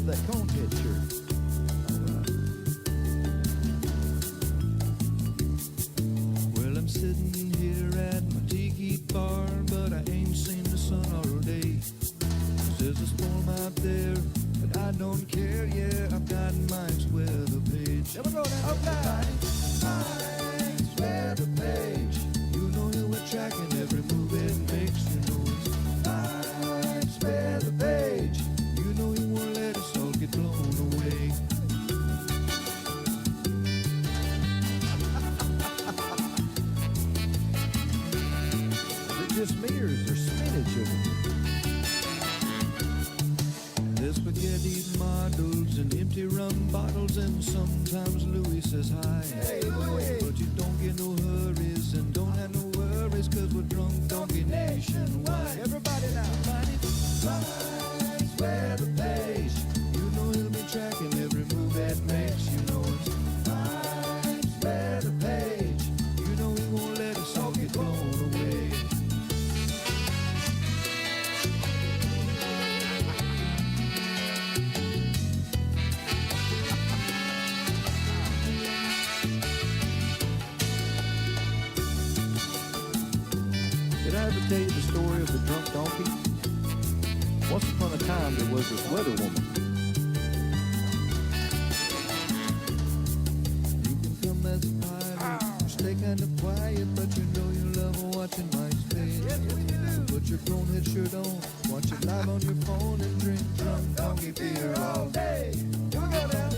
love that conehead shirt. Well, I'm sitting here at my tiki bar, but I ain't seen the sun all day. There's a storm out there, but I don't care. Yeah, I've got Mike's weather page. There we go now. Okay. Mike's weather page. You know he'll be tracking every move it makes. You know it's Mike's weather page. You know he won't let us all get blown away. Is it just me or is there spinach in it? There's spaghetti models and empty rum bottles, and sometimes Louis says hi. Hey, Louis. But you don't get no hurries and don't have no worries, cause we're drunk donkey nationwide. Everybody now. Mike's weather page. You know he'll be tracking every move that makes. You know it's Mike's weather page. You know he won't let us all get blown away. Did I ever tell you the story of the drunk donkey? Once upon a time, there was this weather woman. You can come as a pilot, you stay kind of quiet, but you know you love watching Mike's page. Yes, what do? Put your conehead shirt on, watch it live on your phone, and drink drunk donkey beer all day. Here we go now.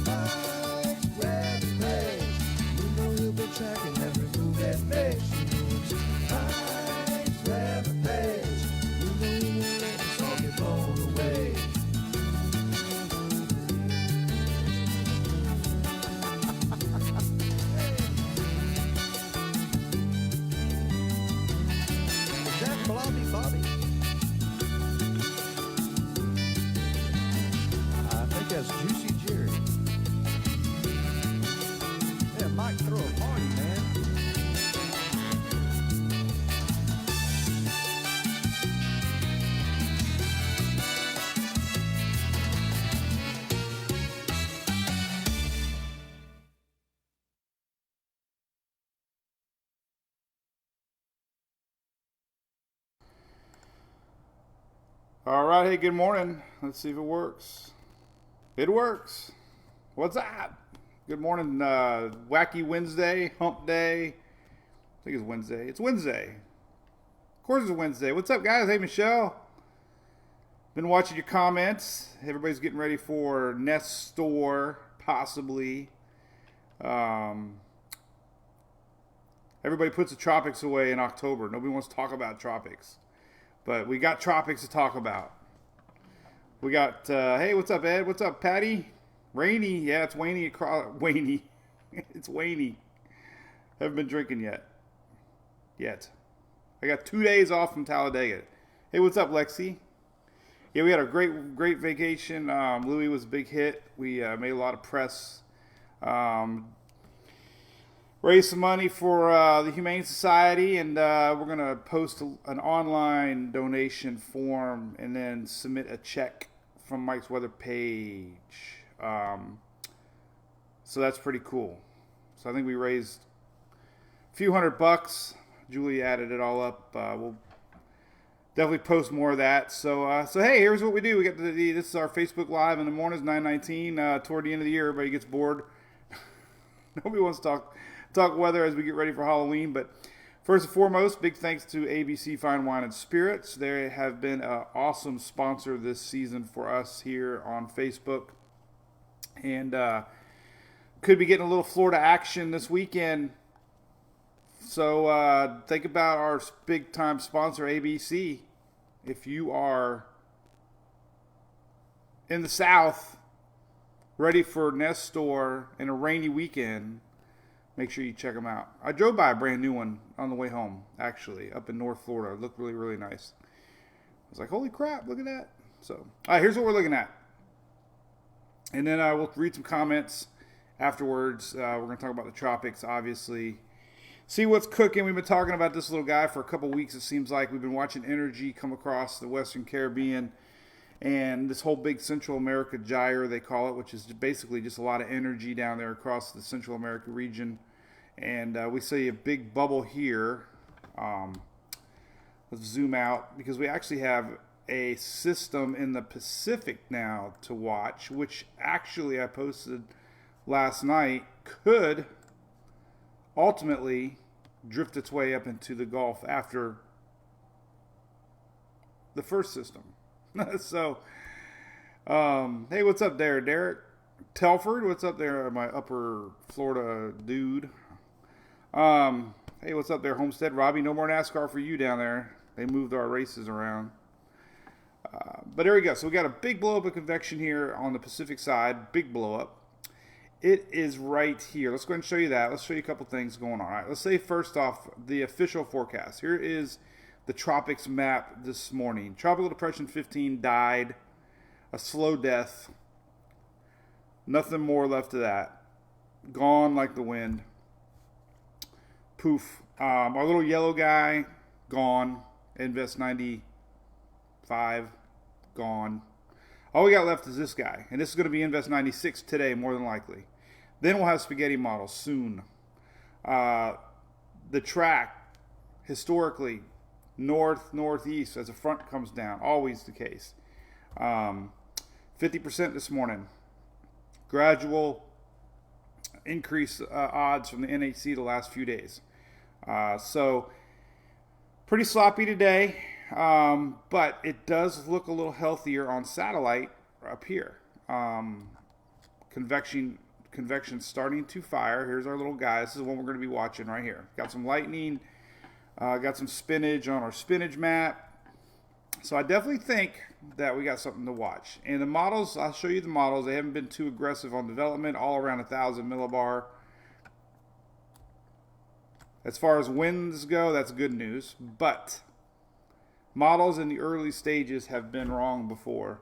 Mike's weather page. You know he'll be tracking every move that makes. You know it's Mike's weather page. You know he won't let us all get blown away. Is that Blobby Bobby? I think that's Juicy Jerry. Yeah, Mike, throw a party, man. All right, hey, good morning. Let's see if it works. It works. What's up? Good morning, Wacky Wednesday, Hump Day. I think it's Wednesday. It's Wednesday. Of course it's Wednesday. What's up, guys? Hey, Michelle. Been watching your comments. Everybody's getting ready for Nestor, possibly. Everybody puts the Tropics away in October. Nobody wants to talk about Tropics. But we got Tropics to talk about. We got, hey, what's up, Ed? What's up, Patty? Rainy. Yeah, it's Waney across. Waney. It's Waney. Haven't been drinking yet. I got 2 days off from Talladega. Hey, what's up, Lexi? Yeah, we had a great vacation. Louis was a big hit. We made a lot of press. Raise some money for the Humane Society, and we're going to post an online donation form and then submit a check from Mike's weather page. So that's pretty cool. So I think we raised a few $100. Julie added it all up. We'll definitely post more of that. So hey, here's what we do. We got this is our Facebook Live in the mornings, 9:19. Toward the end of the year, everybody gets bored. Nobody wants to talk weather as we get ready for Halloween. But first and foremost, big thanks to ABC Fine Wine and Spirits. They have been an awesome sponsor this season for us here on Facebook. And could be getting a little Florida action this weekend. So think about our big time sponsor, ABC. If you are in the South, ready for Nestor in a rainy weekend, make sure you check them out. I drove by a brand new one on the way home, actually, up in North Florida. It looked really, really nice. I was like, holy crap, look at that. So, all right, here's what we're looking at. And then we'll read some comments afterwards. We're going to talk about the Tropics, obviously. See what's cooking. We've been talking about this little guy for a couple weeks, it seems like. We've been watching energy come across the Western Caribbean. and this whole big Central America gyre, they call it, which is basically just a lot of energy down there across the Central America region. And we see a big bubble here. Let's zoom out, because we actually have a system in the Pacific now to watch, which actually I posted last night could ultimately drift its way up into the Gulf after the first system. So, hey, what's up there, Derek Telford? What's up there, my upper Florida dude? Hey, what's up there, Homestead? Robbie, no more NASCAR for you down there. They moved our races around. But there we go. So we got a big blow up of convection here on the Pacific side. Big blow up. It is right here. Let's go ahead and show you that. Let's show you a couple things going on. All right, let's say first off the official forecast. Here is the Tropics map this morning. Tropical Depression 15 died. A slow death. Nothing more left of that. Gone like the wind. Poof. Our little yellow guy, gone. Invest 95, gone. All we got left is this guy. And this is going to be Invest 96 today, more than likely. Then we'll have spaghetti models soon. The track, historically, north, northeast, as the front comes down. Always the case. 50% this morning. Gradual increase odds from the NHC the last few days. So pretty sloppy today, but it does look a little healthier on satellite up here. Convection starting to fire. Here's our little guy. This is the one we're going to be watching right here. Got some lightning, got some spinach on our spinach map. So I definitely think that we got something to watch. And the models, I'll show you the models. They haven't been too aggressive on development, all around 1,000 millibar. As far as winds go, that's good news. But models in the early stages have been wrong before.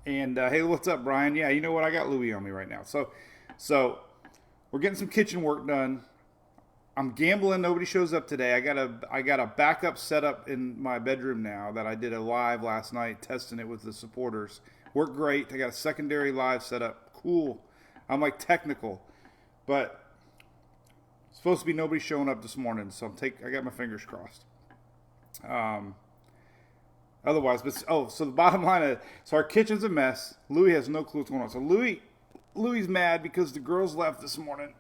And hey, what's up, Brian? Yeah, you know what? I got Louis on me right now. So we're getting some kitchen work done. I'm gambling nobody shows up today. I got a backup setup in my bedroom now that I did a live last night testing it with the supporters. Worked great. I got a secondary live setup. Cool. I'm like technical, but supposed to be nobody showing up this morning, so I got my fingers crossed. Otherwise, so the bottom line is, so our kitchen's a mess. Louis has no clue what's going on. So Louis's mad because the girls left this morning,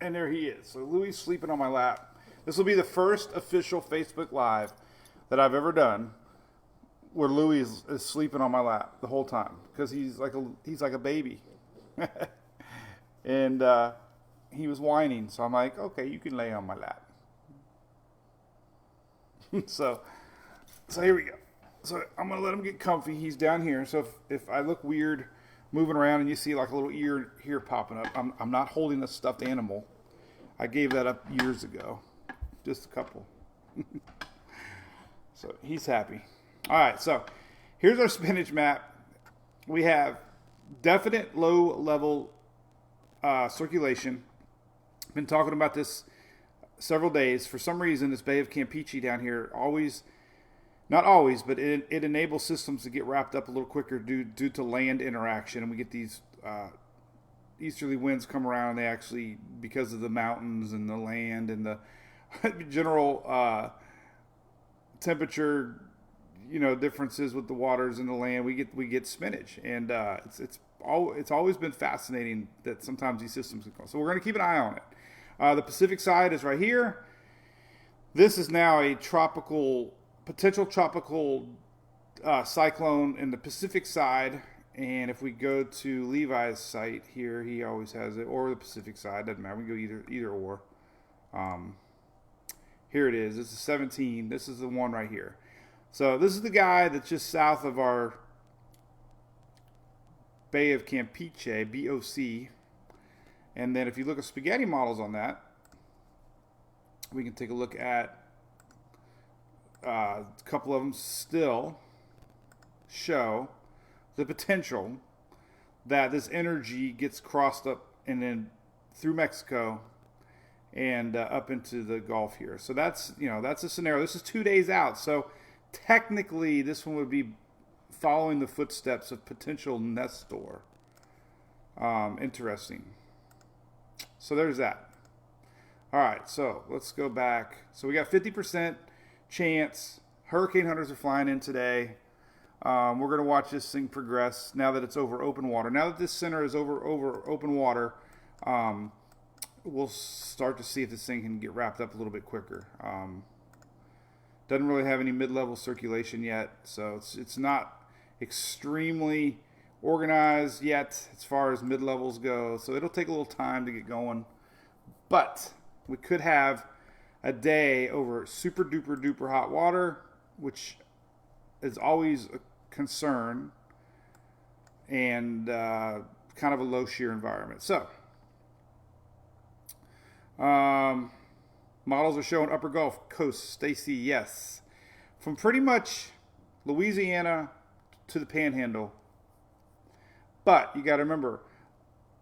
and there he is. So Louis is sleeping on my lap. This will be the first official Facebook Live that I've ever done where Louis is sleeping on my lap the whole time because he's like a baby, and he was whining. So I'm like, okay, you can lay on my lap. So here we go. So I'm going to let him get comfy. He's down here. So if I look weird moving around and you see like a little ear here popping up, I'm not holding a stuffed animal. I gave that up years ago. Just a couple. So he's happy. All right. So here's our spinach map. We have definite low level circulation. Been talking about this several days. For some reason, this Bay of Campeche down here not always, but it enables systems to get wrapped up a little quicker due to land interaction. And we get these easterly winds come around, and they actually, because of the mountains and the land and the general temperature, differences with the waters and the land, we get spinach. And it's always been fascinating that sometimes these systems can come. So we're going to keep an eye on it. The Pacific side is right here. This is now a potential tropical cyclone in the Pacific side. And if we go to Levi's site here, he always has it, or the Pacific side, doesn't matter. We can go either or. Here it is. This is 17. This is the one right here. So this is the guy that's just south of our Bay of Campeche, BOC. And then if you look at spaghetti models on that, we can take a look at a couple of them still show the potential that this energy gets crossed up and then through Mexico and up into the Gulf here. So that's a scenario. This is 2 days out. So technically, this one would be following the footsteps of potential Nestor. Interesting. So there's that. All right, so let's go back. So we got 50% chance. Hurricane hunters are flying in today. We're going to watch this thing progress now that it's over open water. Now that this center is over open water, we'll start to see if this thing can get wrapped up a little bit quicker. Doesn't really have any mid-level circulation yet, so it's not extremely organized yet as far as mid-levels go. So it'll take a little time to get going. But we could have a day over super duper duper hot water, which is always a concern, and kind of a low shear environment. So models are showing upper Gulf Coast, Stacy, yes. From pretty much Louisiana to the Panhandle. But you got to remember,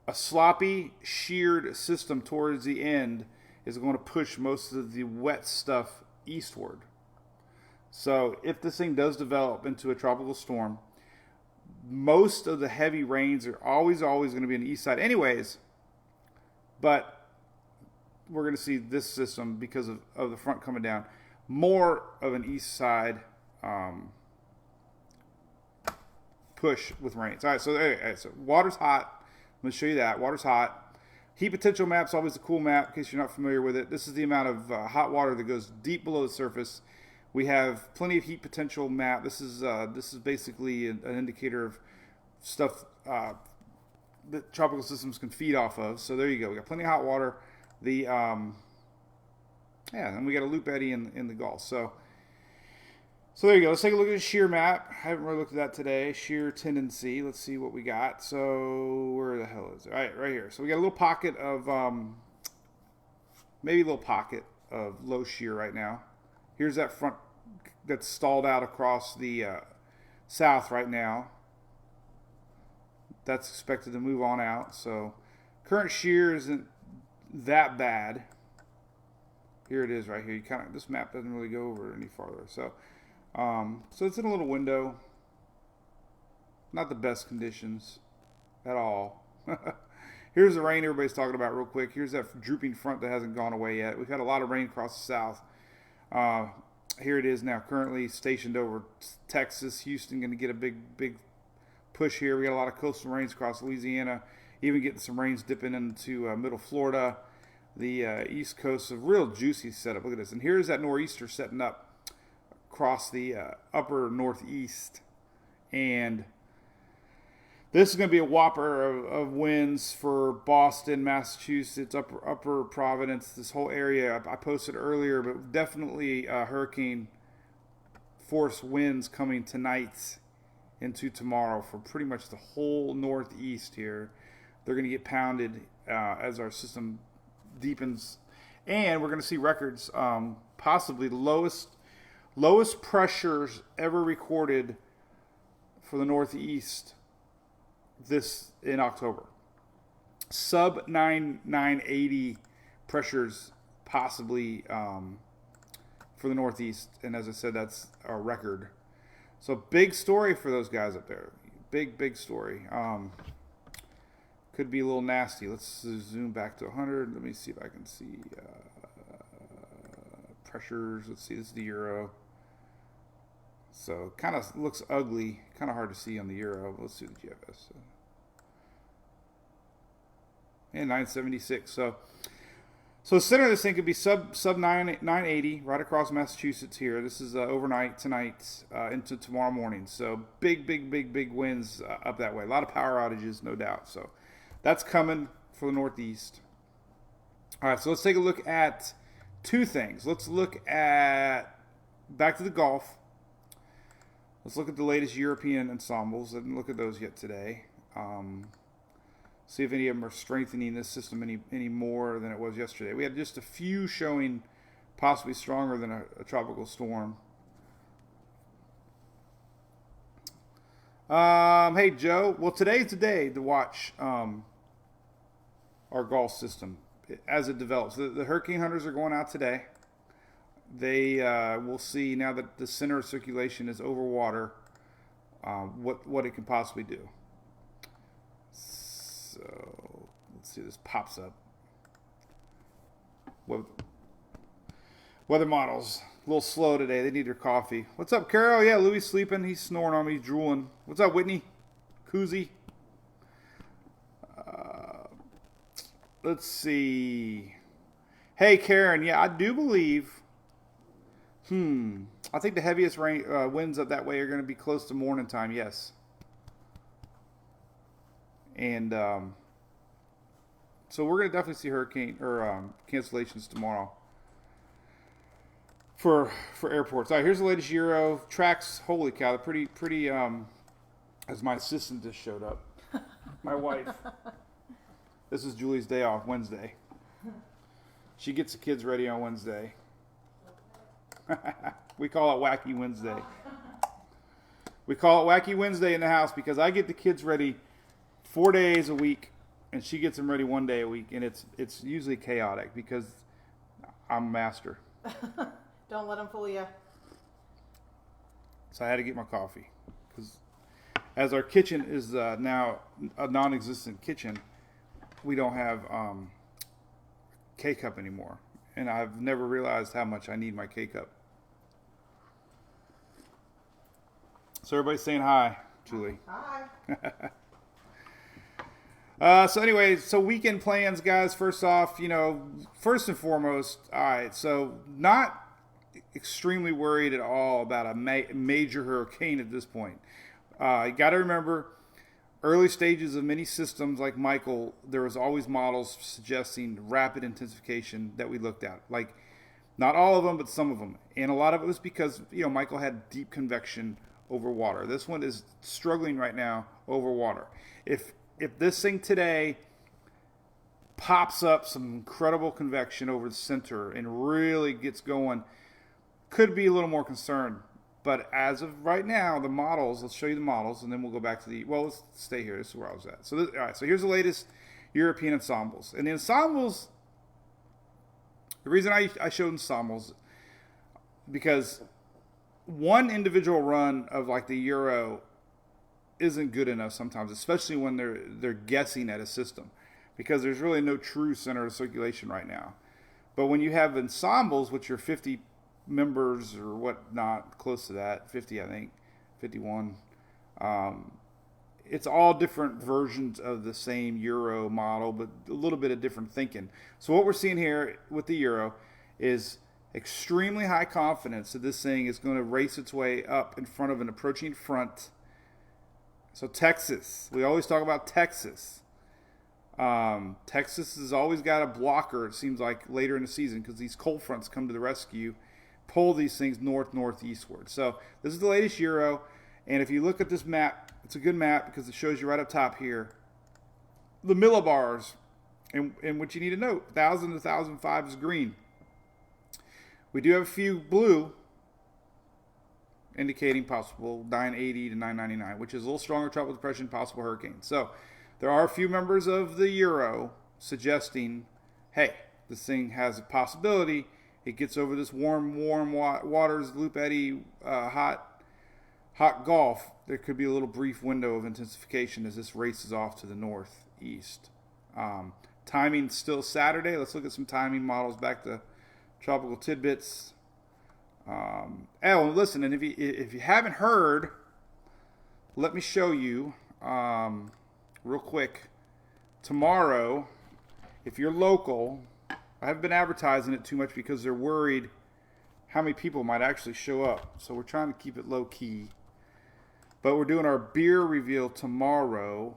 a sloppy, sheared system towards the end is going to push most of the wet stuff eastward. So if this thing does develop into a tropical storm, most of the heavy rains are always going to be on the east side anyways. But we're going to see this system, because of the front coming down, more of an east side push with rains. All right, so water's hot. I'm going to show you that. Water's hot. Heat potential map's always a cool map in case you're not familiar with it. This is the amount of hot water that goes deep below the surface. We have plenty of heat potential map. This is basically an indicator of stuff that tropical systems can feed off of. So there you go. We got plenty of hot water. And we got a loop eddy in the Gulf. So there you go. Let's take a look at the shear map. I haven't really looked at that today. Shear tendency. Let's see what we got. So where the hell is it? All right, right here. So we got a little pocket of maybe a little pocket of low shear right now. Here's that front that's stalled out across the south right now. That's expected to move on out. So current shear isn't that bad. Here it is right here. This map doesn't really go over any farther. So it's in a little window. Not the best conditions at all. Here's the rain everybody's talking about real quick. Here's that drooping front that hasn't gone away yet. We've had a lot of rain across the south. Here it is now, currently stationed over Texas. Houston going to get a big push here. We got a lot of coastal rains across Louisiana. Even getting some rains dipping into middle Florida. The east coast, a real juicy setup. Look at this. And here's that nor'easter setting up across the upper northeast. And this is going to be a whopper of winds for Boston, Massachusetts, upper Providence, this whole area. I posted earlier, but definitely hurricane force winds coming tonight into tomorrow for pretty much the whole northeast here. They're going to get pounded as our system deepens. And we're going to see records, possibly the lowest pressures ever recorded for the northeast this in October. Sub 980 pressures possibly for the northeast, and as I said, that's a record. So big story for those guys up there. Big story. Could be a little nasty. Let's zoom back to 100. Let me see if I can see pressures. Let's see, this is the euro. So kind of looks ugly, kind of hard to see on the euro. Let's see the GFS. And 976. So the center of this thing could be sub 980 right across Massachusetts here. This is overnight tonight into tomorrow morning. So big winds up that way. A lot of power outages, no doubt. So that's coming for the northeast. All right, so let's take a look at two things. Let's look at back to the Gulf. Let's look at the latest European ensembles. I didn't look at those yet today. See if any of them are strengthening this system any more than it was yesterday. We had just a few showing possibly stronger than a tropical storm. Hey, Joe. Well, today's the day to watch our Gulf system as it develops. The hurricane hunters are going out today. they will see now that the center of circulation is over water, what it can possibly do. So let's see, this pops up. Weather models. A little slow today. They need their coffee. What's up, Carol? Yeah, Louis sleeping. He's snoring on me. He's drooling. What's up, Whitney? Koozie. Let's see. Hey, Karen. Yeah, I do believe. I think the heaviest winds up that way are going to be close to morning time. Yes. And so we're going to definitely see hurricane or cancellations tomorrow for airports. All right, here's the latest Euro tracks. Holy cow, they're pretty. As my assistant just showed up, my wife. This is Julie's day off, Wednesday. She gets the kids ready on Wednesday. We call it Wacky Wednesday. We call it Wacky Wednesday in the house because I get the kids ready 4 days a week, and she gets them ready 1 day a week, and it's usually chaotic because I'm a master. Don't let them fool you. So I had to get my coffee because as our kitchen is now a non-existent kitchen, we don't have K-cup anymore, and I've never realized how much I need my K-cup. So everybody's saying hi, Julie. Hi. So anyway, so weekend plans, guys. First off, first and foremost, all right, so not extremely worried at all about a major hurricane at this point. You got to remember, early stages of many systems like Michael, there was always models suggesting rapid intensification that we looked at. Like, not all of them, but some of them. And a lot of it was because, Michael had deep convection over water. This one is struggling right now over water. If this thing today pops up some incredible convection over the center and really gets going, could be a little more concerned. But as of right now, the models, let's show you the models, and then we'll go back to let's stay here. This is where I was at. So, all right, so here's the latest European ensembles. And the ensembles, the reason I showed ensembles, because one individual run of like the Euro isn't good enough sometimes, especially when they're guessing at a system, because there's really no true center of circulation right now. But when you have ensembles, which are 50 members or whatnot, close to that, 50 I think, 51, it's all different versions of the same Euro model, but a little bit of different thinking. So what we're seeing here with the Euro is extremely high confidence that this thing is going to race its way up in front of an approaching front. So Texas, we always talk about Texas. Texas has always got a blocker, it seems like, later in the season, because these cold fronts come to the rescue, pull these things northeastward. So this is the latest Euro, and if you look at this map, it's a good map because it shows you right up top here the millibars, and what you need to note, 1,000 to 1,005 is green. We do have a few blue, indicating possible 980 to 999, which is a little stronger tropical depression, possible hurricane. So there are a few members of the Euro suggesting, hey, this thing has a possibility. It gets over this warm waters, loop eddy, hot Gulf. There could be a little brief window of intensification as this races off to the northeast. Timing still Saturday. Let's look at some timing models back to Tropical Tidbits. Listen, and if you haven't heard, let me show you real quick. Tomorrow, if you're local, I haven't been advertising it too much because they're worried how many people might actually show up. So we're trying to keep it low key. But we're doing our beer reveal tomorrow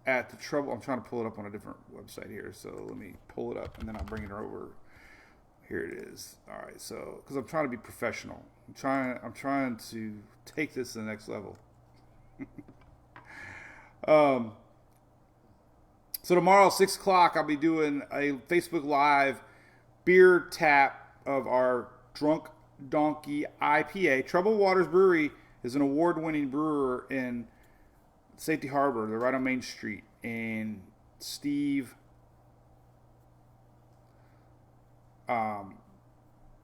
at the Trouble. I'm trying to pull it up on a different website here. So let me pull it up and then I'll bring it over. Here it is. All right, so because I'm trying to be professional, I'm trying to take this to the next level. So tomorrow, 6 o'clock, I'll be doing a Facebook Live beer tap of our Drunk Donkey IPA. Troubled Waters Brewery is an award-winning brewer in Safety Harbor. They're right on Main Street, and Steve.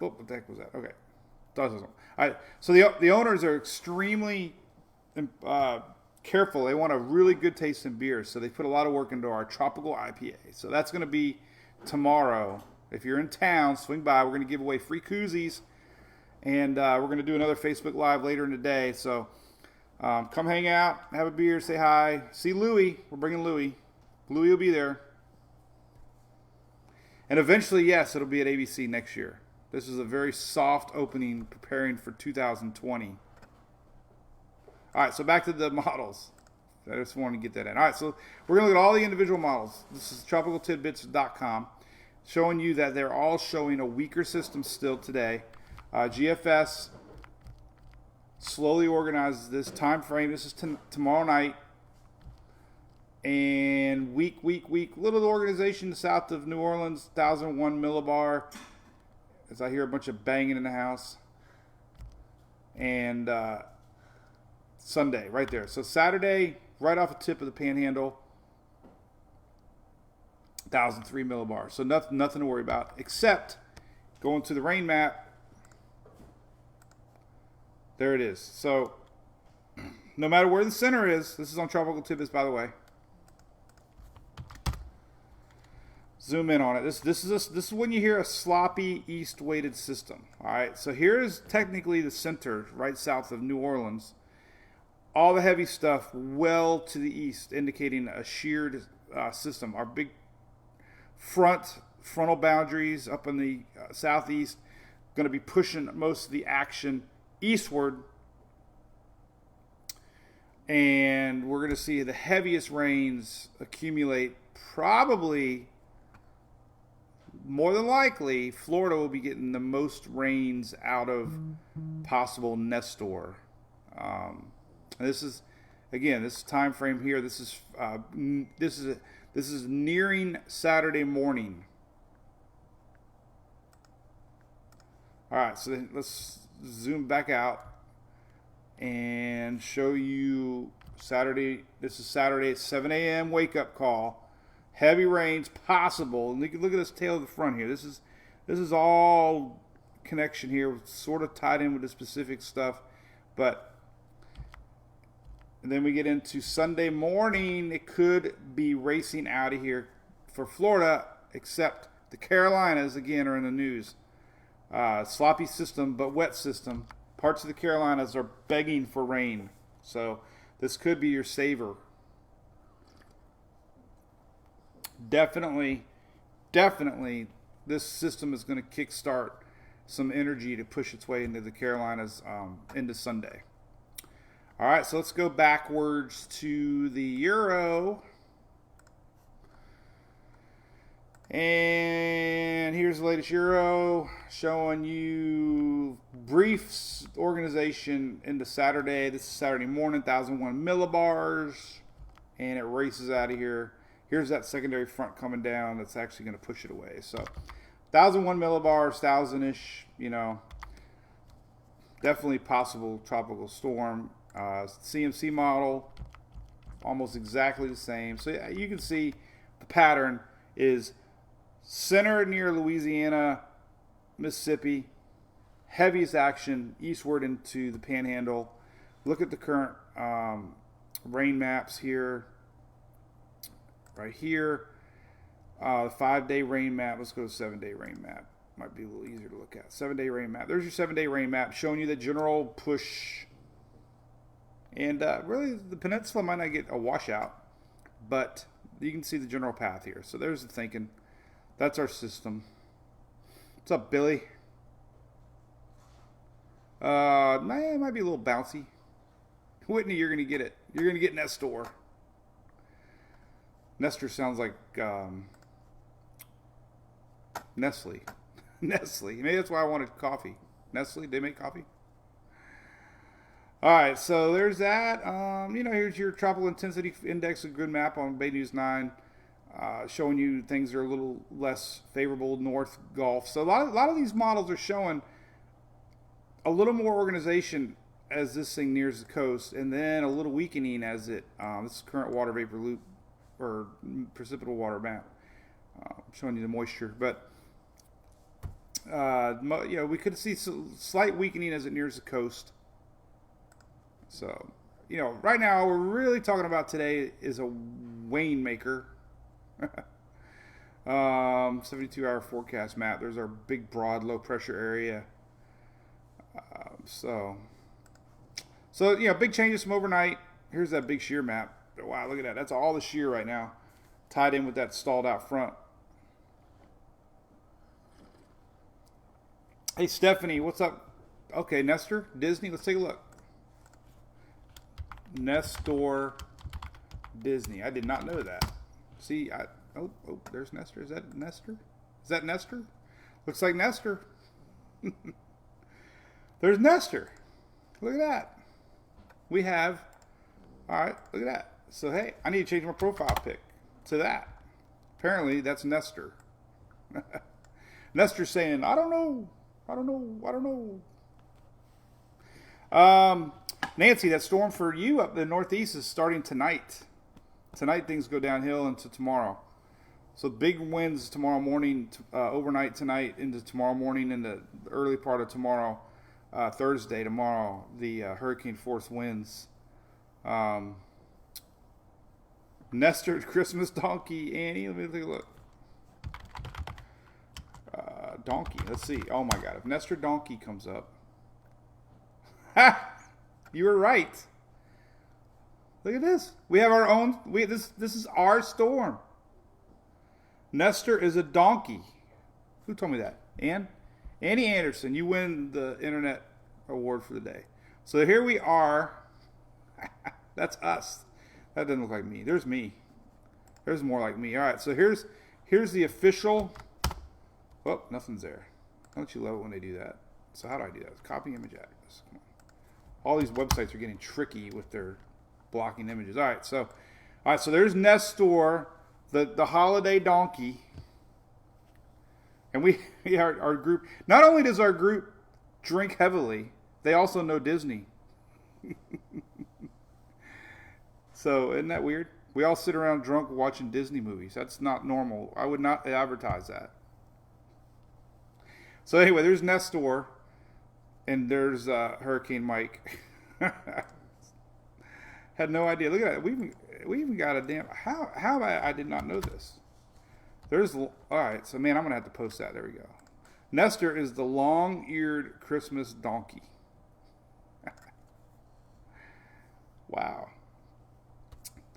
what the heck was that? Okay. All right. So the owners are extremely careful. They want a really good tasting beer, so they put a lot of work into our tropical IPA. So that's going to be tomorrow. If you're in town, swing by. We're going to give away free koozies, and we're going to do another Facebook Live later in the day. So come hang out, have a beer, say hi. See Louie. We're bringing Louie. Louie will be there. And eventually, yes, it'll be at ABC next year. This is a very soft opening preparing for 2020. All right, so back to the models. I just wanted to get that in. All right, so we're going to look at all the individual models. This is tropicaltidbits.com, showing you that they're all showing a weaker system still today. GFS slowly organizes this time frame. This is tomorrow night. And weak. Little organization south of New Orleans, 1001 millibar. As I hear a bunch of banging in the house. And Sunday, right there. So Saturday, right off the tip of the Panhandle, 1003 millibar. So nothing to worry about, except going to the rain map. There it is. So no matter where the center is, this is on Tropical Tidbits, by the way. Zoom in on it. This is when you hear a sloppy east-weighted system. All right, so here's technically the center, right south of New Orleans. All the heavy stuff well to the east, indicating a sheared system. Our big frontal boundaries up in the southeast going to be pushing most of the action eastward. And we're going to see the heaviest rains accumulate probably... More than likely, Florida will be getting the most rains out of possible Nestor. This is, again, this time frame here. This is nearing Saturday morning. All right, so then let's zoom back out and show you Saturday. This is Saturday at 7 a.m. wake up call. Heavy rains possible, and you can look at this tail of the front here. This is all connection here, sort of tied in with the specific stuff, but then we get into Sunday morning. It could be racing out of here for Florida, except the Carolinas again are in the news. Sloppy system, but wet system. Parts of the Carolinas are begging for rain, so this could be your saver. Definitely, this system is going to kickstart some energy to push its way into the Carolinas into Sunday. All right, so let's go backwards to the Euro. And here's the latest Euro showing you brief organization into Saturday. This is Saturday morning, 1001 millibars, and it races out of here. Here's that secondary front coming down that's actually going to push it away. So 1001 millibars, 1000-ish, definitely possible tropical storm. CMC model, almost exactly the same. So yeah, you can see the pattern is center near Louisiana, Mississippi, heaviest action eastward into the Panhandle. Look at the current rain maps here. Right here, the 5-day rain map. Let's go to 7-day rain map. Might be a little easier to look at. 7-day rain map. There's your 7-day rain map showing you the general push. And really, the peninsula might not get a washout, but you can see the general path here. So there's the thinking. That's our system. What's up, Billy? It might be a little bouncy. Whitney, you're going to get it. You're going to get Nestor. Nestor sounds like Nestle. Nestle. Maybe that's why I wanted coffee. Nestle, they make coffee? All right, so there's that. Here's your tropical intensity index, a good map on Bay News 9, showing you things are a little less favorable north Gulf. So a lot of these models are showing a little more organization as this thing nears the coast, and then a little weakening as it, this is current water vapor loop, or precipitable water map, showing you the moisture. But We could see slight weakening as it nears the coast. So, right now we're really talking about today is a wane maker. 72-hour forecast map. There's our big, broad, low-pressure area. So big changes from overnight. Here's that big shear map. Wow, look at that. That's all the shear right now, tied in with that stalled out front. Hey, Stephanie, what's up? Okay, Nestor, Disney, let's take a look. Nestor, Disney. I did not know that. See, oh, there's Nestor. Is that Nestor? Is that Nestor? Looks like Nestor. There's Nestor. Look at that. We have, all right, look at that. So, hey, I need to change my profile pic to that. Apparently, that's Nestor. Nestor's saying, I don't know. Nancy, that storm for you up in the Northeast is starting tonight. Tonight, things go downhill into tomorrow. So big winds tomorrow morning, overnight tonight into tomorrow morning, in the early part of tomorrow, Thursday, tomorrow, the hurricane force winds. Nestor, Christmas donkey, Annie, let me take a look. Donkey, let's see. Oh my God, if Nestor donkey comes up. Ha! You were right. Look at this. We have our own, this is our storm. Nestor is a donkey. Who told me that? Annie Anderson, you win the internet award for the day. So here we are. That's us. That doesn't look like me. There's me. There's more like me. All right, so here's the official. Oh, nothing's there. Don't you love it when they do that? So how do I do that? Copy image address. Come on. All these websites are getting tricky with their blocking images. All right, so there's Nestor, the holiday donkey. And we our group, not only does our group drink heavily, they also know Disney. So isn't that weird? We all sit around drunk watching Disney movies. That's not normal. I would not advertise that. So anyway, there's Nestor, and there's Hurricane Mike. Had no idea. Look at that. We even got a damn. How I did not know this. There's all right. So man, I'm gonna have to post that. There we go. Nestor is the long-eared Christmas donkey. Wow.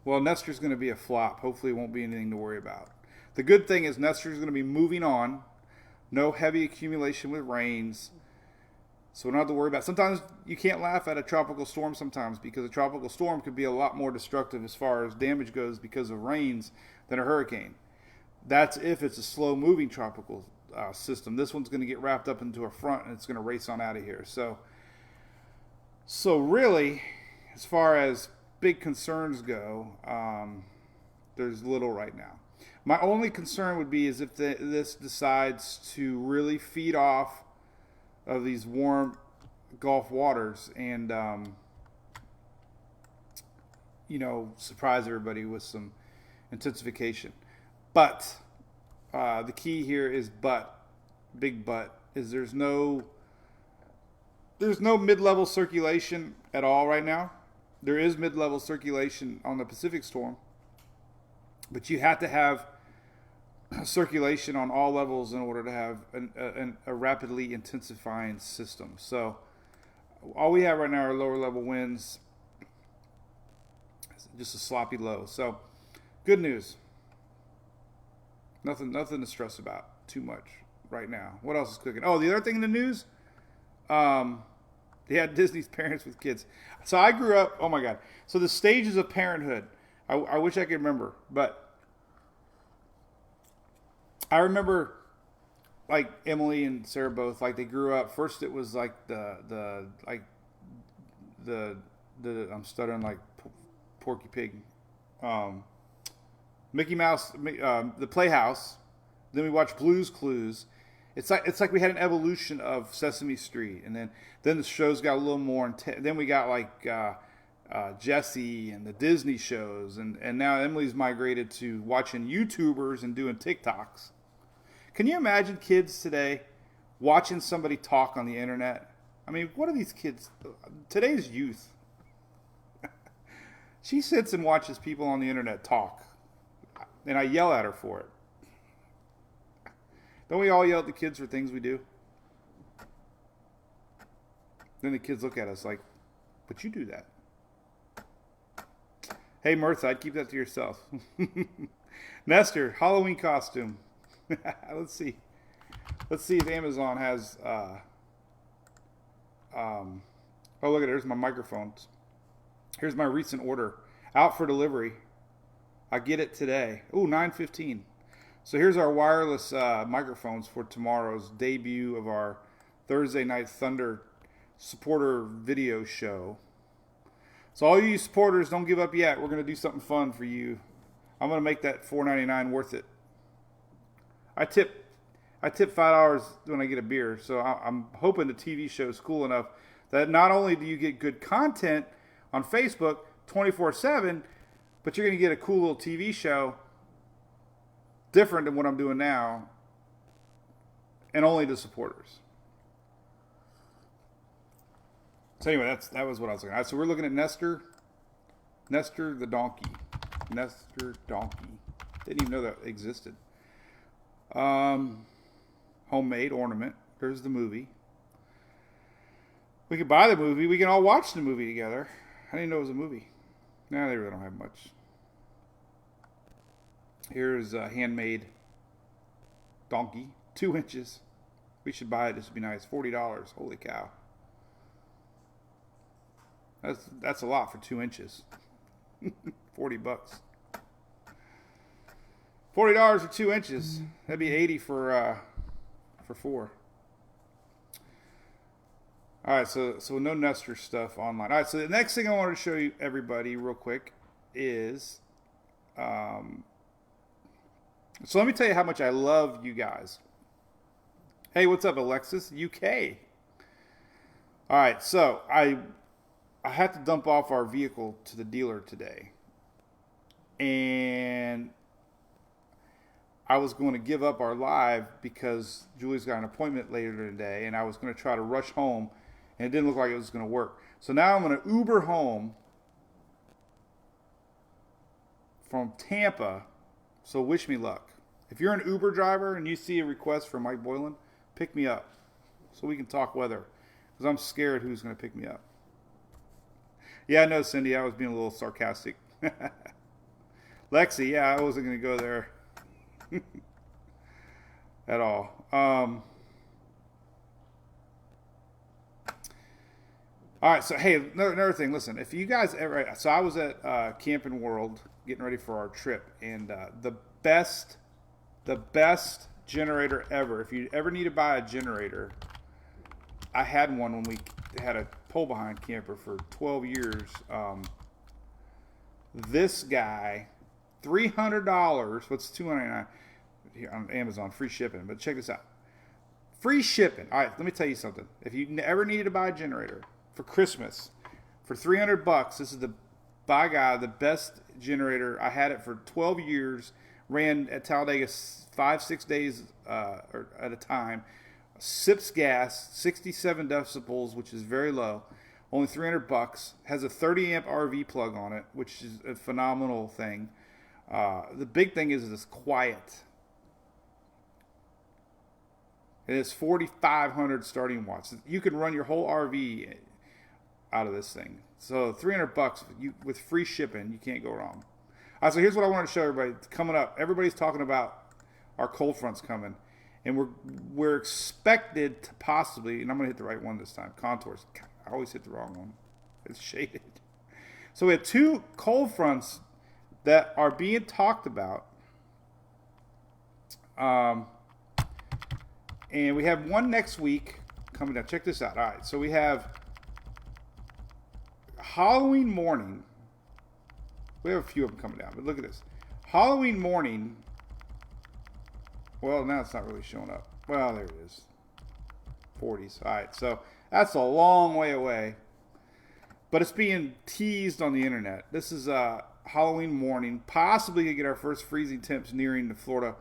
Well, Nestor's going to be a flop. Hopefully it won't be anything to worry about. The good thing is Nestor's going to be moving on. No heavy accumulation with rains. So we don't have to worry about it. Sometimes you can't laugh at a tropical storm sometimes, because a tropical storm could be a lot more destructive as far as damage goes because of rains than a hurricane. That's if it's a slow-moving tropical system. This one's going to get wrapped up into a front, and it's going to race on out of here. So really, as far as big concerns go, there's little right now. My only concern would be is if this decides to really feed off of these warm Gulf waters and, surprise everybody with some intensification. But the key here is big but, is there's no mid-level circulation at all right now. There is mid-level circulation on the Pacific storm, but you have to have circulation on all levels in order to have a rapidly intensifying system. So all we have right now are lower level winds, just a sloppy low. So good news. Nothing to stress about too much right now. What else is cooking? Oh, the other thing in the news, Disney's parents with kids. So I grew up, oh my God. So the stages of parenthood, I wish I could remember, but I remember like Emily and Sarah both, like they grew up. First it was like the I'm stuttering like Porky Pig, Mickey Mouse, the Playhouse. Then we watched Blue's Clues. It's like we had an evolution of Sesame Street, and then the shows got a little more intense. Then we got like Jessie and the Disney shows, and now Emily's migrated to watching YouTubers and doing TikToks. Can you imagine kids today watching somebody talk on the internet. I mean, what are these kids? Today's youth. She sits and watches people on the internet talk. And I yell at her for it. Don't we all yell at the kids for things we do? Then the kids look at us like, but you do that. Hey, Mirtha, I'd keep that to yourself. Nestor, Halloween costume. Let's see. Let's see if Amazon has... oh, look at it. Here's my microphones. Here's my recent order. Out for delivery. I get it today. Ooh, 9:15. So here's our wireless microphones for tomorrow's debut of our Thursday Night Thunder supporter video show. So all you supporters, don't give up yet. We're going to do something fun for you. I'm going to make that $4.99 worth it. I tip $5 when I get a beer. So I'm hoping the TV show is cool enough that not only do you get good content on Facebook 24/7, but you're going to get a cool little TV show different than what I'm doing now, and only to supporters. So anyway, that was what I was looking at. All right, so we're looking at Nestor the donkey. Nestor donkey. Didn't even know that existed. Homemade ornament. There's the movie. We could buy the movie. We can all watch the movie together. I didn't know it was a movie. No, they really don't have much. Here's a handmade donkey. 2 inches. We should buy it. This would be nice. $40. Holy cow. That's a lot for 2 inches. $40. $40 for 2 inches. That'd be $80 for 4. All right, so no Nestor stuff online. All right, so the next thing I wanted to show you everybody real quick is, so let me tell you how much I love you guys. Hey, what's up, Alexis, UK? All right, so I had to dump off our vehicle to the dealer today, and I was going to give up our live because Julie's got an appointment later today, and I was going to try to rush home, and it didn't look like it was going to work. So now I'm going to Uber home from Tampa, so wish me luck. If you're an Uber driver and you see a request from Mike Boylan, pick me up so we can talk weather, because I'm scared who's going to pick me up. Yeah, I know, Cindy, I was being a little sarcastic. Lexi, yeah, I wasn't going to go there at all. All right, so hey, another thing. Listen, if you guys ever, so I was at Camping World getting ready for our trip, and the best generator ever. If you ever need to buy a generator, I had one when we had a pull behind camper for 12 years. This guy, $300. What's $299 here on Amazon? Free shipping. But check this out. Free shipping. All right, let me tell you something. If you ever needed to buy a generator for Christmas for $300, this is the best generator. I had it for 12 years. Ran at Talladega 5-6 days or at a time. Sips gas, 67 decibels, which is very low. Only $300. Has a 30 amp RV plug on it, which is a phenomenal thing. The big thing is it's quiet. It is 4,500 starting watts. You can run your whole RV out of this thing. So $300 with free shipping, you can't go wrong. All right, so here's what I want to show everybody. Coming up, everybody's talking about our cold fronts coming, and we're expected to possibly, and I'm going to hit the right one this time, contours. I always hit the wrong one. It's shaded. So we have 2 cold fronts that are being talked about. And we have one next week coming down. Check this out. All right, so we have Halloween morning. We have a few of them coming down, but look at this. Halloween morning. Well, now it's not really showing up. Well, there it is. 40s. All right, so that's a long way away. But it's being teased on the internet. This is Halloween morning. Possibly to get our first freezing temps nearing the Florida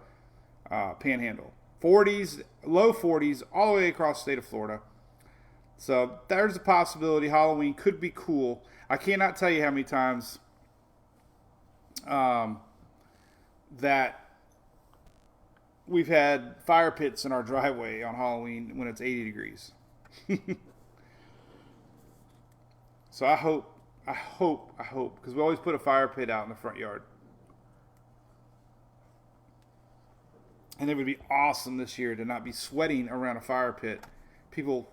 panhandle. 40s, low 40s, all the way across the state of Florida. So there's a possibility Halloween could be cool. I cannot tell you how many times that we've had fire pits in our driveway on Halloween when it's 80 degrees. So I hope, because we always put a fire pit out in the front yard. And it would be awesome this year to not be sweating around a fire pit. People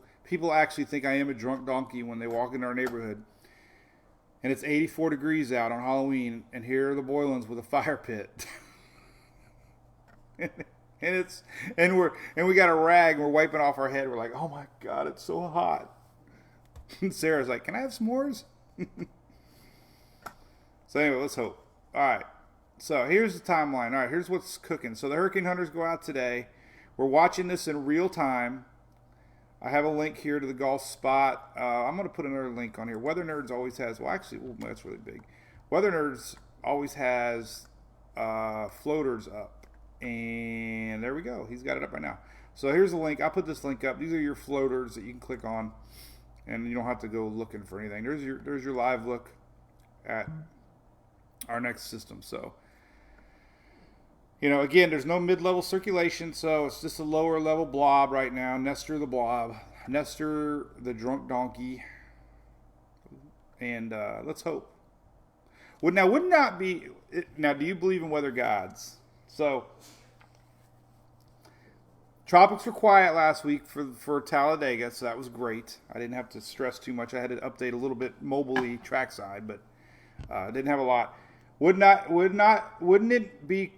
actually think I am a drunk donkey when they walk into our neighborhood. And it's 84 degrees out on Halloween, and here are the Boylans with a fire pit. and we got a rag, and we're wiping off our head. We're like, oh my God, it's so hot. And Sarah's like, can I have s'mores? So anyway, let's hope. All right. So here's the timeline. All right, here's what's cooking. So the hurricane hunters go out today. We're watching this in real time. I have a link here to the golf spot. I'm going to put another link on here. Weather Nerds always has, well, actually, that's really big. Weather Nerds always has floaters up. And there we go. He's got it up right now. So here's the link. I'll put this link up. These are your floaters that you can click on. And you don't have to go looking for anything. There's your live look at our next system. So, again, there's no mid-level circulation, so it's just a lower-level blob right now. Nestor the blob. Nestor the drunk donkey. And let's hope. Now, do you believe in weather gods? So, Tropics were quiet last week for Talladega, so that was great. I didn't have to stress too much. I had to update a little bit mobilely trackside, but didn't have a lot. Wouldn't it be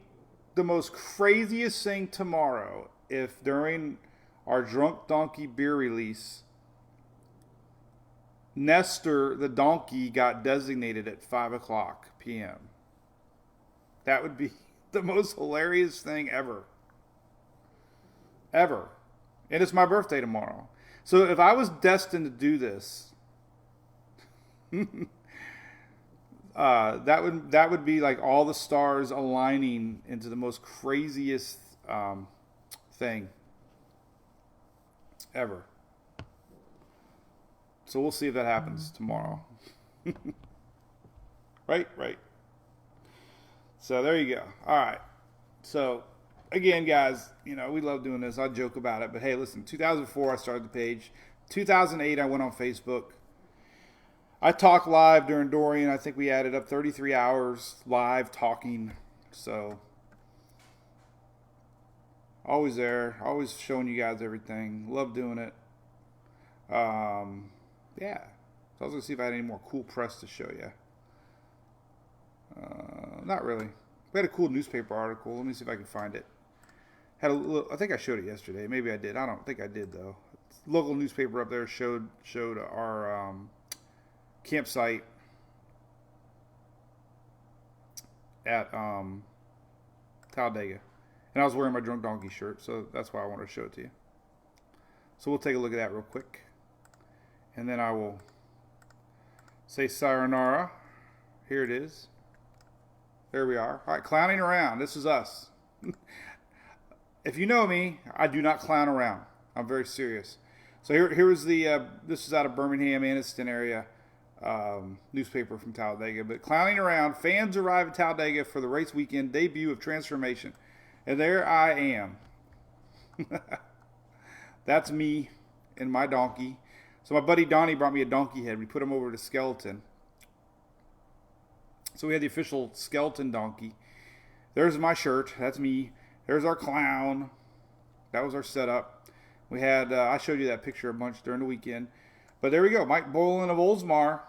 the most craziest thing tomorrow if during our Drunk Donkey beer release, Nestor the donkey got designated at 5:00 p.m.? That would be the most hilarious thing ever. Ever. And it's my birthday tomorrow. So if I was destined to do this, that would be like all the stars aligning into the most craziest thing ever. So we'll see if that happens tomorrow. Right. So there you go. All right. So again, guys, we love doing this. I joke about it, but hey, listen, 2004 I started the page. 2008 I went on Facebook. I talked live during Dorian. I think we added up 33 hours live talking. So, always there. Always showing you guys everything. Love doing it. Yeah. So I was going to see if I had any more cool press to show you. Not really. We had a cool newspaper article. Let me see if I can find it. Had a little, I think I showed it yesterday. Maybe I did. I don't think I did, though. Local newspaper up there showed our campsite at Talladega. And I was wearing my Drunk Donkey shirt, so that's why I wanted to show it to you. So we'll take a look at that real quick. And then I will say sayonara. Here it is. There we are. All right, clowning around. This is us. If you know me, I do not clown around. I'm very serious. So here was this is out of Birmingham, Anniston area. Newspaper from Talladega, but clowning around, fans arrive at Talladega for the race weekend debut of Transformation, and there I am. That's me and my donkey. So my buddy Donnie brought me a donkey head. We put him over to skeleton. So we had the official skeleton donkey. There's my shirt. That's me. There's our clown. That was our setup. We had I showed you that picture a bunch during the weekend. But there we go. Mike Boylan of Oldsmar.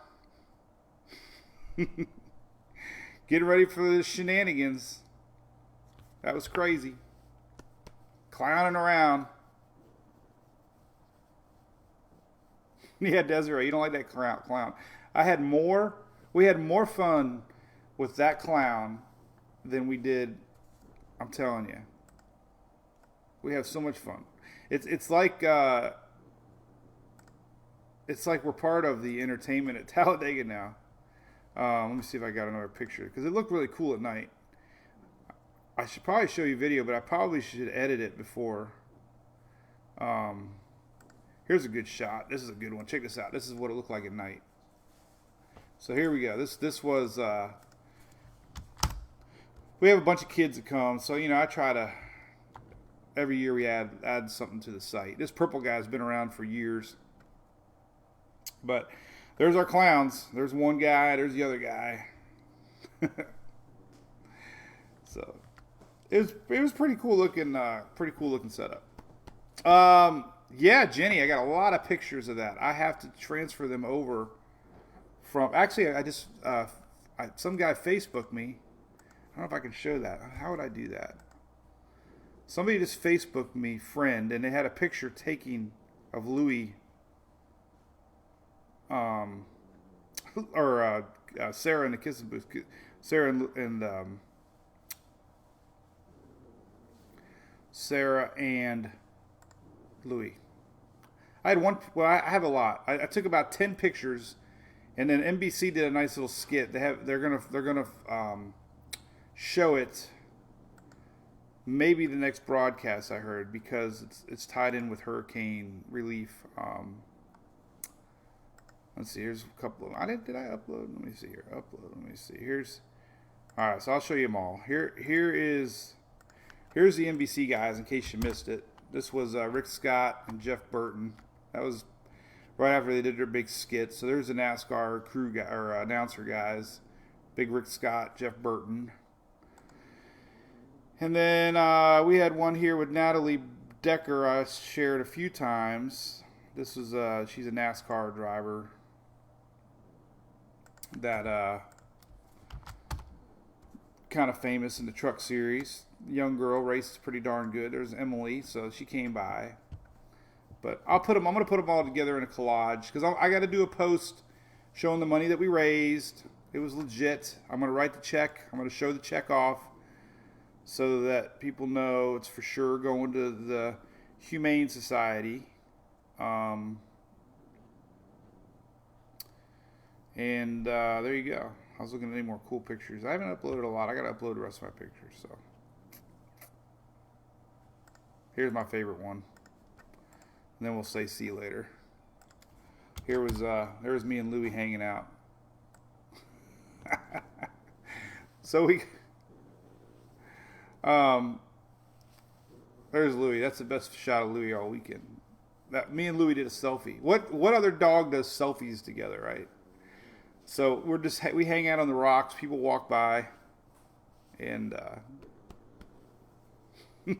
Getting ready for the shenanigans. That was crazy. Clowning around. Yeah, Desiree, you don't like that clown. We had more fun with that clown than we did, I'm telling you. We have so much fun. It's like we're part of the entertainment at Talladega now. Let me see if I got another picture, because it looked really cool at night. I should probably show you video, but I probably should edit it before. Here's a good shot. This is a good one. Check this out. This is what it looked like at night. So here we go. This was we have a bunch of kids that come, so you know I try to every year we add something to the site. This purple guy's been around for years, but there's our clowns. There's one guy. There's the other guy. So it was pretty cool looking setup. Yeah, Jenny, I got a lot of pictures of that. I have to transfer them over from. Actually, I just some guy Facebooked me. I don't know if I can show that. How would I do that? Somebody just Facebooked me, friend, and they had a picture taking of Louis, or Sarah in the kissing booth. Sarah and Louis. I had one. Well, I have a lot. I took about 10 pictures, and then NBC did a nice little skit. They're gonna show it. Maybe the next broadcast I heard, because it's tied in with hurricane relief. Let's see. Here's a couple of. Did I upload? Let me see here. Upload. Let me see. Here's. All right. So I'll show you them all. Here's the NBC guys in case you missed it. This was Rick Scott and Jeff Burton. That was right after they did their big skit. So there's the NASCAR crew guy or announcer guys. Big Rick Scott, Jeff Burton. And then we had one here with Natalie Decker. I shared a few times. This was she's a NASCAR driver that kind of famous in the truck series. Young girl, races pretty darn good. There's Emily, so she came by. But I'm going to put them all together in a collage because I got to do a post showing the money that we raised. It was legit. I'm going to write the check. I'm going to show the check off so that people know it's for sure going to the Humane Society. And there you go. I was looking at any more cool pictures. I haven't uploaded a lot. I got to upload the rest of my pictures. So here's my favorite one. And then we'll say see you later. There was me and Louie hanging out. So there's Louie. That's the best shot of Louie all weekend. Me and Louie did a selfie. What other dog does selfies together, right? So we hang out on the rocks. People walk by, and we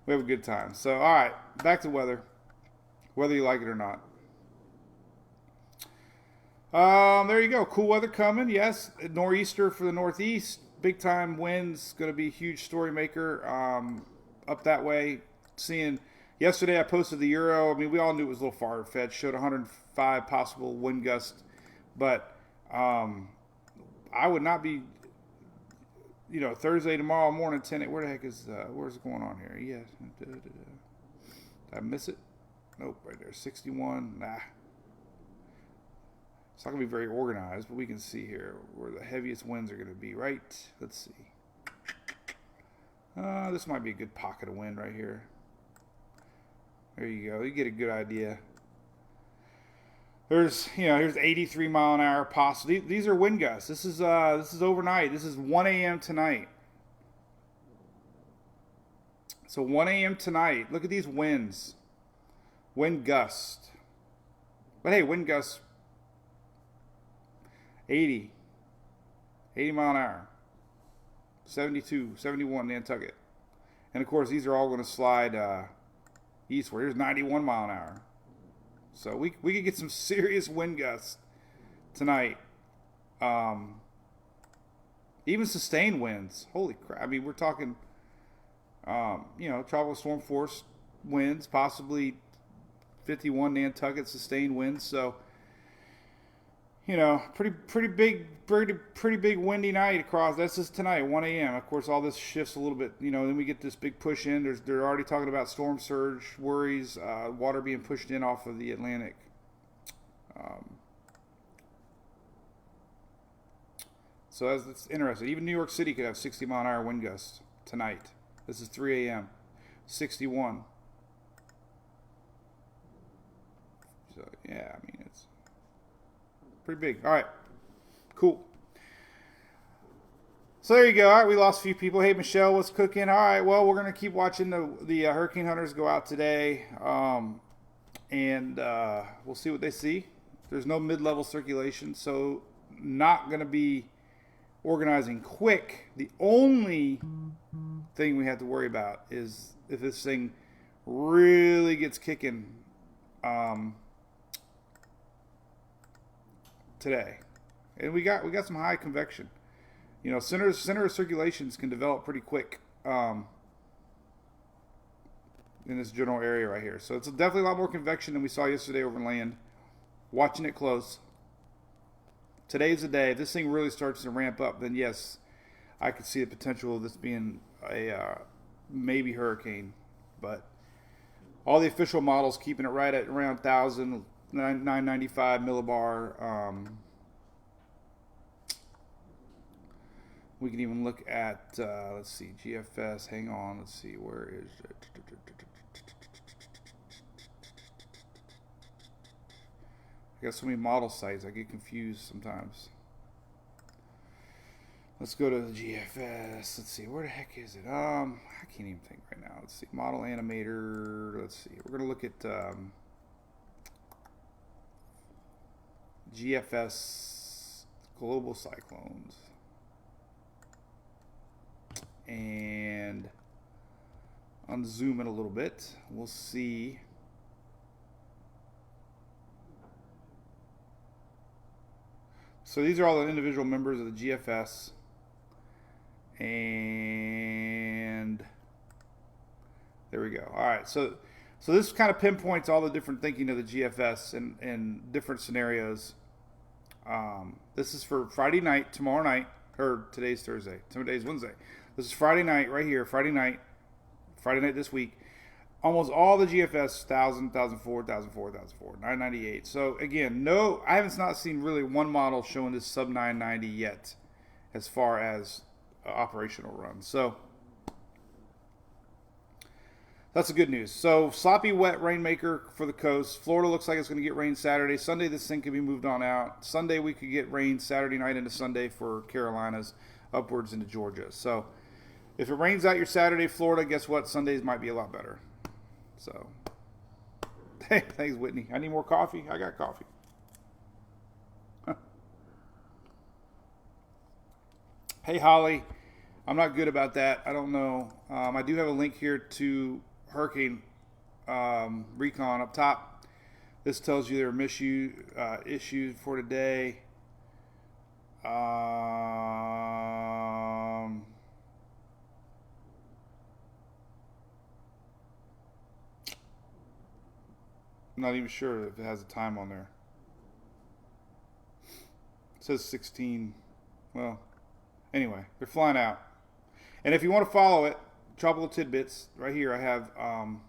have a good time. So, all right, back to weather, whether you like it or not. There you go. Cool weather coming. Yes, nor'easter for the northeast. Big time winds. Going to be a huge story maker up that way. Seeing yesterday, I posted the Euro. I mean, we all knew it was a little far-fetched. Showed 105 possible wind gusts. But I would not be, Thursday, tomorrow morning, 10. Where the heck is, where's it going on here? Yeah. Did I miss it? Nope, right there. 61. Nah. It's not going to be very organized, but we can see here where the heaviest winds are going to be, right? Let's see. This might be a good pocket of wind right here. There you go. You get a good idea. Here's 83 mile an hour possible. These are wind gusts. This is overnight. This is 1 a.m. tonight. So 1 a.m. tonight. Look at these winds. Wind gust. But hey, wind gusts 80 mile an hour. 72, 71 Nantucket. And of course, these are all going to slide eastward. Here's 91 mile an hour. So we could get some serious wind gusts tonight. Even sustained winds. Holy crap. I mean, we're talking, tropical storm force winds, possibly 51 Nantucket sustained winds. So, pretty big windy night across. That's just tonight, 1 a.m. Of course, all this shifts a little bit. Then we get this big push in. They're already talking about storm surge worries, water being pushed in off of the Atlantic. So that's interesting. Even New York City could have 60-mile-an-hour wind gusts tonight. This is 3 a.m. 61. So, yeah, I mean, it's pretty big. All right. Cool. So there you go. All right, we lost a few people. Hey, Michelle, what's cooking? All right, well, we're going to keep watching the hurricane hunters go out today, and we'll see what they see. There's no mid-level circulation, so not going to be organizing quick. The only thing we have to worry about is if this thing really gets kicking today. And we got some high convection. You know, center of circulations can develop pretty quick in this general area right here. So it's definitely a lot more convection than we saw yesterday over land. Watching it close. Today's the day. If this thing really starts to ramp up, then yes, I could see the potential of this being a maybe hurricane. But all the official models keeping it right at around 1,000, 995 millibar. We can even look at, let's see, GFS. Hang on. Let's see. Where is it? I got so many model sites. I get confused sometimes. Let's go to the GFS. Let's see. Where the heck is it? I can't even think right now. Let's see. Model animator. Let's see. We're going to look at GFS global cyclones. And unzoom it a little bit. We'll see. So these are all the individual members of the GFS. And there we go. All right. So this kind of pinpoints all the different thinking of the GFS and different scenarios. This is for Friday night, tomorrow night, or today's Thursday. Today's Wednesday. This is Friday night right here. Friday night this week. Almost all the GFS 1,000, 1,004, 1,004, 1,004, 998. So again, I haven't not seen really one model showing this sub 990 yet, as far as operational runs. So that's the good news. So sloppy, wet rainmaker for the coast. Florida looks like it's going to get rain Saturday. Sunday, this thing could be moved on out. Sunday, we could get rain Saturday night into Sunday for Carolinas, upwards into Georgia. So if it rains out your Saturday, Florida, guess what? Sundays might be a lot better. So, hey, thanks, Whitney. I need more coffee. I got coffee. Hey, Holly. I'm not good about that. I don't know. I do have a link here to Hurricane Recon up top. This tells you their issues for today. I'm not even sure if it has a time on there. It says 16. Well, anyway, they're flying out. And if you want to follow it, Tropical Tidbits, right here I have on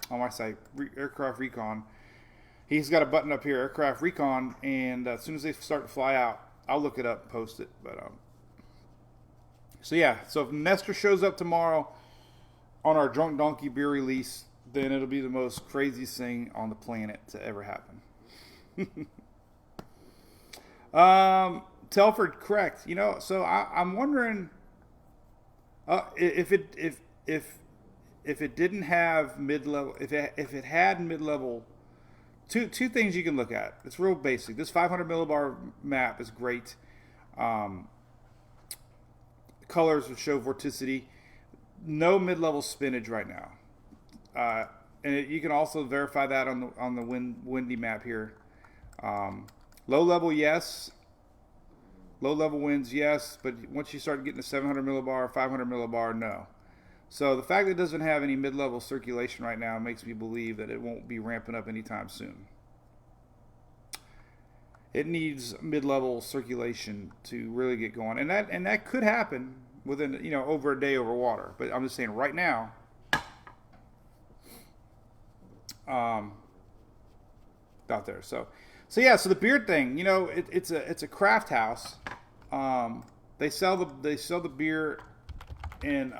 my site, Aircraft Recon. He's got a button up here, Aircraft Recon, and as soon as they start to fly out, I'll look it up and post it. But so yeah, so if Nestor shows up tomorrow on our Drunk Donkey beer release, then it'll be the most craziest thing on the planet to ever happen. Telford, correct. You know, so I'm wondering if it didn't have mid-level, if it had mid-level, two things you can look at. It's real basic. This 500 millibar map is great. Colors would show vorticity. No mid-level spinach right now. And you can also verify that on the windy map here. Low level, yes. Low level winds, yes. But once you start getting to 700 millibar, 500 millibar, no. So the fact that it doesn't have any mid-level circulation right now makes me believe that it won't be ramping up anytime soon. It needs mid-level circulation to really get going, and that could happen within over a day over water. But I'm just saying right now. Out there, so yeah. So the beard thing, it's a craft house, They sell the beer in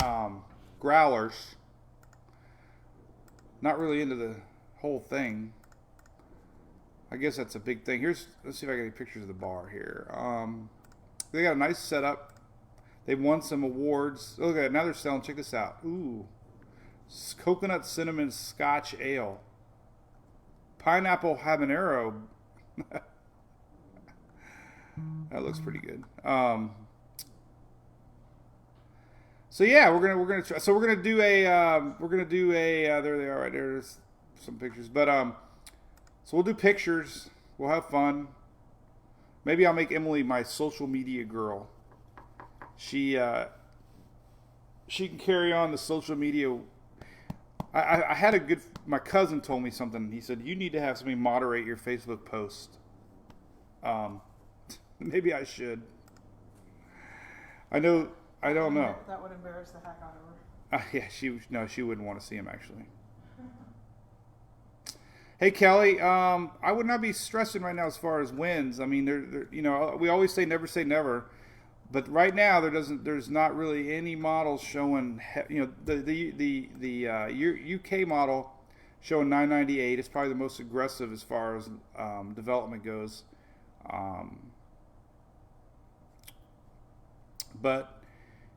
growlers. Not really into the whole thing. I guess that's a big thing. Let's see if I get any pictures of the bar here. They got a nice setup. They've won some awards. Oh, look at it. Now they're selling. Check this out. Ooh, coconut cinnamon Scotch ale, pineapple habanero. That looks pretty good. So yeah, we're gonna try. So we're gonna do a there they are right there. There's some pictures, but so we'll do pictures. We'll have fun. Maybe I'll make Emily my social media girl. She can carry on the social media. I had a good. My cousin told me something. He said you need to have somebody moderate your Facebook post. Maybe I should. I don't know. That would embarrass the heck out of her. Yeah, she wouldn't want to see him actually. Hey Kelly, I would not be stressing right now as far as wins. I mean, we always say never, but right now there's not really any models showing. The UK model showing 998. It's probably the most aggressive as far as development goes. But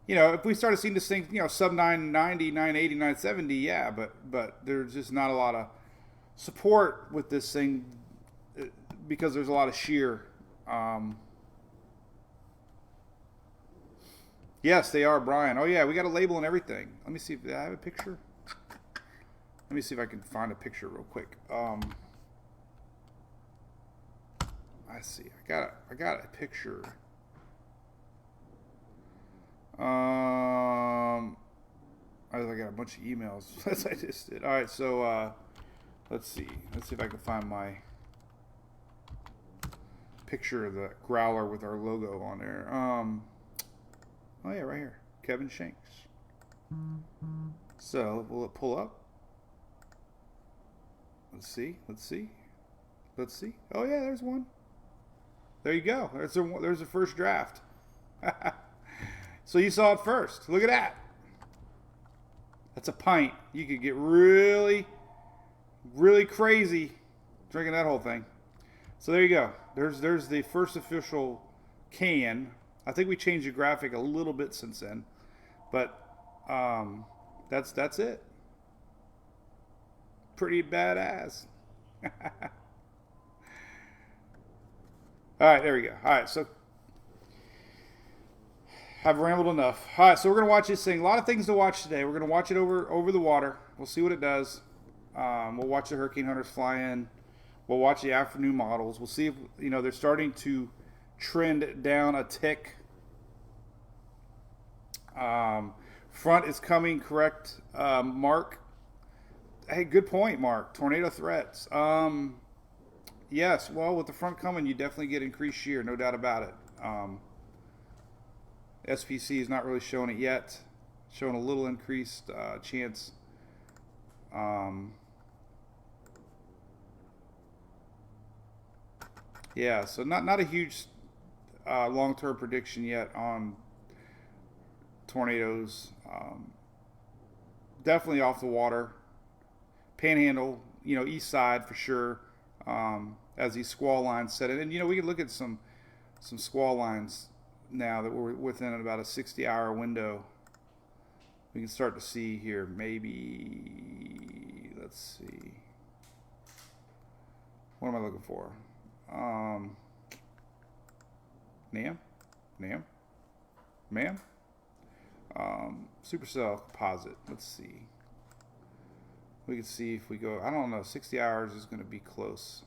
if we started seeing this thing, sub 990, 980, 970, yeah, but there's just not a lot of support with this thing because there's a lot of shear. Yes, they are, Brian. Oh yeah, we got a label and everything. Let me see if I have a picture. Let me see if I can find a picture real quick. I see. I got a picture. I got a bunch of emails as I just did. All right, so let's see if I can find my picture of the growler with our logo on there. Oh yeah, right here, Kevin Shanks. So will it pull up? Let's see. Oh yeah, there's one. There you go. There's the first draft. So you saw it first. Look at that. That's a pint. You could get really, really crazy drinking that whole thing. So there you go. There's the first official can. I think we changed the graphic a little bit since then, but that's it. Pretty badass. All right, there we go. All right, so I've rambled enough. All right, so we're going to watch this thing. A lot of things to watch today. We're going to watch it over the water. We'll see what it does. We'll watch the Hurricane Hunters fly in. We'll watch the afternoon models. We'll see if, they're starting to trend down a tick. Front is coming, correct, Mark? Hey, good point, Mark. Tornado threats. Yes, well, with the front coming, you definitely get increased shear, no doubt about it. SPC is not really showing it yet. Showing a little increased chance. Yeah, so not a huge long-term prediction yet on tornadoes. Definitely off the water. Panhandle, east side for sure. As these squall lines set in, and we can look at some squall lines now that we're within about a 60-hour window. We can start to see here. Maybe let's see. What am I looking for? NAM. Supercell composite. Let's see. We can see if we go. I don't know. 60 hours is going to be close.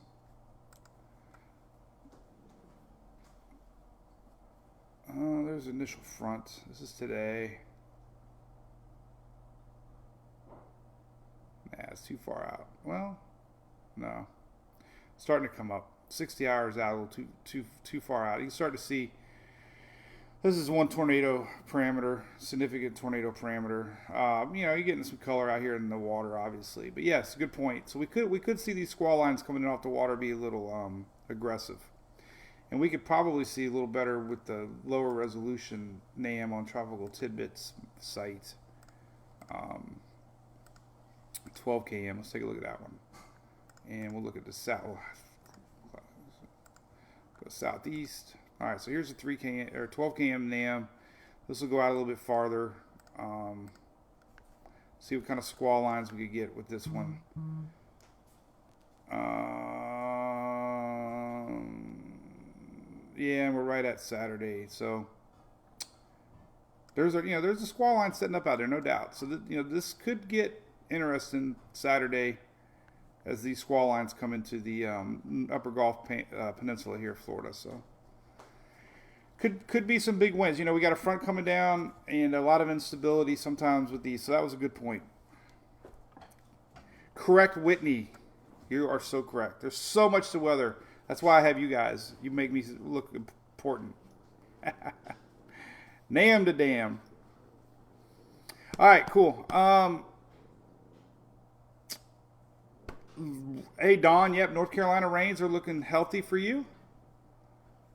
There's initial front. This is today. Nah, it's too far out. Well, no. Starting to come up. 60 hours out, a little too far out. You can start to see. This is one tornado parameter, significant tornado parameter. You're getting some color out here in the water, obviously. But yes, good point. So we could see these squall lines coming in off the water be a little aggressive. And we could probably see a little better with the lower resolution NAM on Tropical Tidbits site. 12 km. Let's take a look at that one. And we'll look at the south. Go southeast. All right, so here's a 3 km or 12 km NAM. This will go out a little bit farther. See what kind of squall lines we could get with this one. Yeah, and we're right at Saturday, so there's a squall line setting up out there, no doubt. So this could get interesting Saturday as these squall lines come into the Upper Gulf Peninsula here, Florida. So could be some big winds. We got a front coming down and a lot of instability sometimes with these. So that was a good point. Correct, Whitney. You are so correct. There's so much to weather. That's why I have you guys. You make me look important. Nam to damn. All right, cool. Hey, Don. Yep, North Carolina rains are looking healthy for you.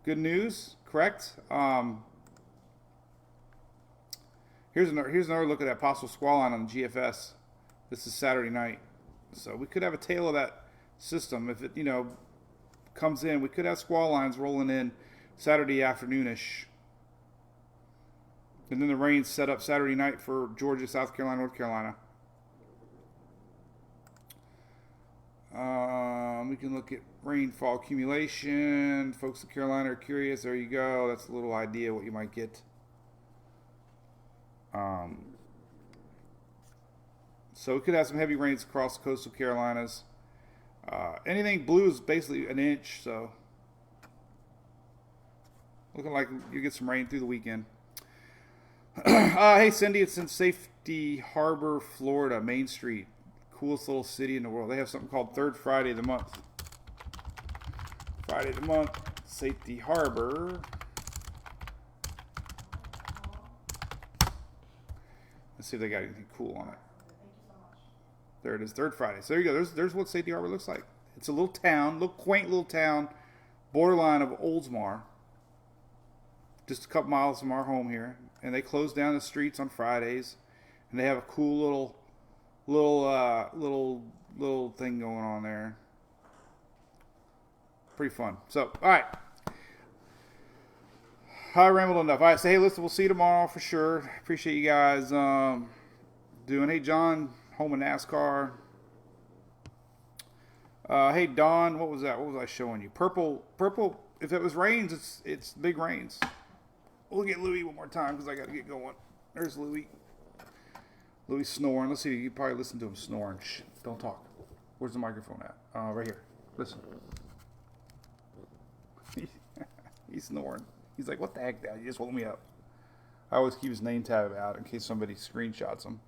Good news. Correct. Here's another look at that possible squall line on the GFS. This is Saturday night. So we could have a tail of that system. If it, comes in, we could have squall lines rolling in Saturday afternoonish. And then the rain set up Saturday night for Georgia, South Carolina, North Carolina. We can look at rainfall accumulation. Folks in Carolina are curious. There you go. That's a little idea what you might get. So we could have some heavy rains across the coastal Carolinas. Anything blue is basically an inch, so looking like you get some rain through the weekend. Hey, Cindy, it's in Safety Harbor, Florida, Main Street. Coolest little city in the world. They have something called Third Friday of the Month. Friday of the month, Safety Harbor. Let's see if they got anything cool on it. There it is, Third Friday. So there you go. There's what Safety Harbor looks like. It's a little town, little quaint little town, borderline of Oldsmar. Just a couple miles from our home here. And they close down the streets on Fridays. And they have a cool little thing going on there. Pretty fun. So, all right. I rambled enough. All right, so hey, listen, we'll see you tomorrow for sure. Appreciate you guys doing. Hey, John, home in NASCAR. Hey, Don, what was that? What was I showing you? Purple. If it was rains, it's big rains. We'll get Louis one more time because I got to get going. There's Louis. Louis snoring. Let's see. You can probably listen to him snoring. Shh, don't talk. Where's the microphone at? Right here. Listen. He's snoring. He's like, what the heck, Dad? You just woke me up. I always keep his name tab out in case somebody screenshots him.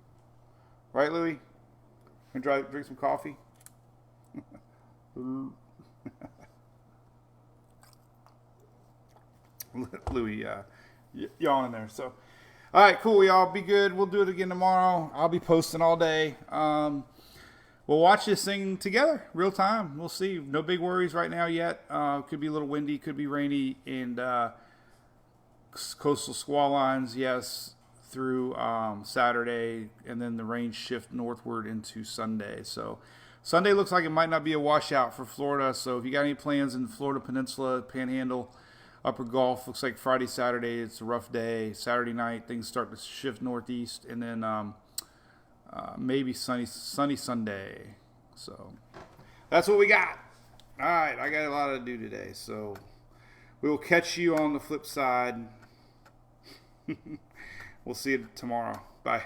Right, Louis? Gonna drink some coffee? Louis yawning there. So, all right, cool, y'all. Be good. We'll do it again tomorrow. I'll be posting all day. We'll watch this thing together, real time. We'll see. No big worries right now yet. Could be a little windy, could be rainy, and coastal squall lines, yes, through Saturday, and then the rain shift northward into Sunday. So Sunday looks like it might not be a washout for Florida. So if you got any plans in the Florida Peninsula, Panhandle, Upper Gulf, looks like Friday, Saturday, it's a rough day. Saturday night, things start to shift northeast, and then maybe sunny Sunday. So that's what we got. All right, I got a lot to do today, so we will catch you on the flip side. We'll see you tomorrow. Bye.